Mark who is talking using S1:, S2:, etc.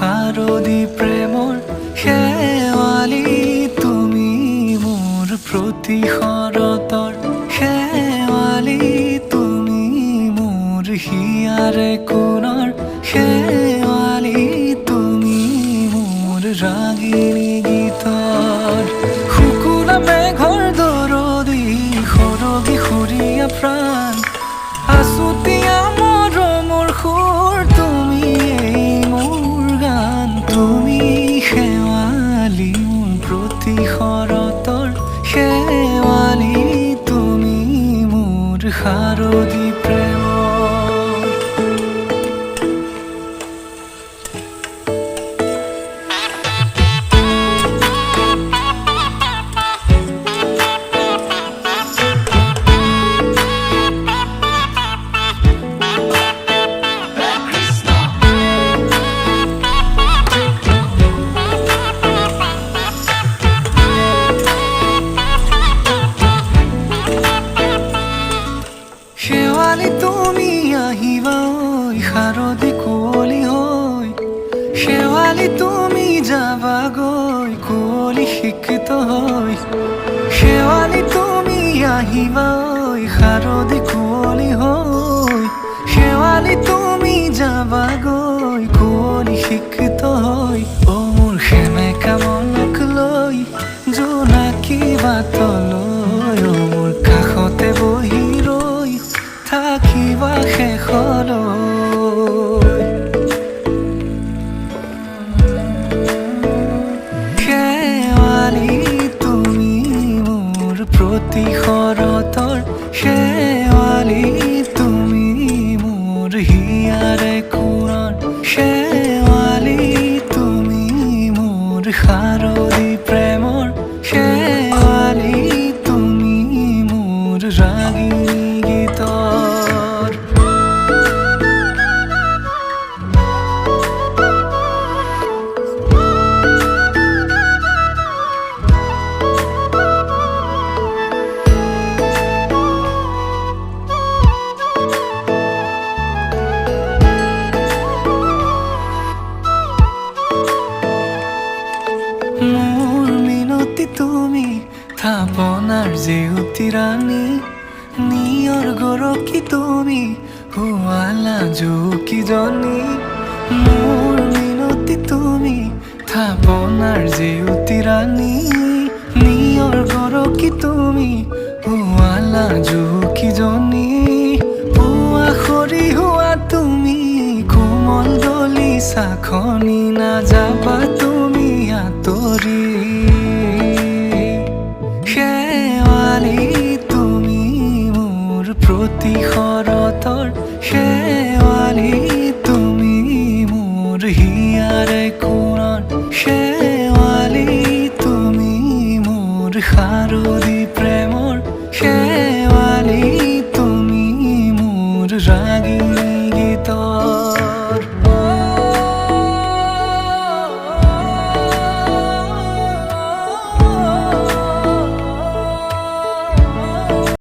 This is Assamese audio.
S1: শাৰদী প্ৰেমৰ শেৱালি তুমি মোৰ প্ৰতি শৰতৰ শেৱালি তুমি মোৰ হিয়াৰে কোণৰ শেৱালি তুমি মোৰ ৰাগিনী গীতৰ শুকুলা মেঘৰ দৰদি সৰগী সুৰীয়া প্ৰাণ আছুতীয়া মৰমৰ সুৰ তুমি মোৰ গান তুমি শেৱালি মোৰ প্ৰতি শৰতৰ শেৱালি তুমি মোৰ শাৰদী প্ৰেমৰ শেৱালি তুমি আহিবা ঐ শাৰদী কুঁৱলী হৈ শেৱালি তুমি যাবাগৈ কুঁৱলী শিক্ষিত হৈ শেৱালি তুমি আহিবা ঐ শাৰদী কুঁৱলী হৈ শেৱালি তুমি যাবাগৈ কুঁৱলী শিক্ষিত হৈ অ মোৰ সেমেকা মনক লৈ জোনাকী বাটলৈ অ মোৰ কাষতে বহি থাকিবা শেষলৈ শেৱালি তুমি মোৰ প্ৰতি শৰতৰ শেৱালি তুমি মোৰ হিয়াৰে কোণৰ শেৱালি তুমি মোৰ শাৰদী প্ৰেমৰ শেৱালি তুমি মোৰ ৰাগিনী গীতৰ মোৰ মিনতি তুমি থাপনাৰ জেউতি ৰাণী নিয়ৰ গৰকী তুমি শুৱালা জুকিজনী মোৰ মিনতি তুমি থাপনাৰ জেউতি ৰাণী নিয়ৰ গৰকী তুমি শুৱালা জুকিজনী পুৱা সৰি হোৱা তুমি কোমল দলি চাখনি নাযাবা তুমি আঁতৰি শেৱালি তুমি মোৰ প্ৰতি শৰতৰ শেৱালি তুমি মোৰ হিয়াৰে কোণৰ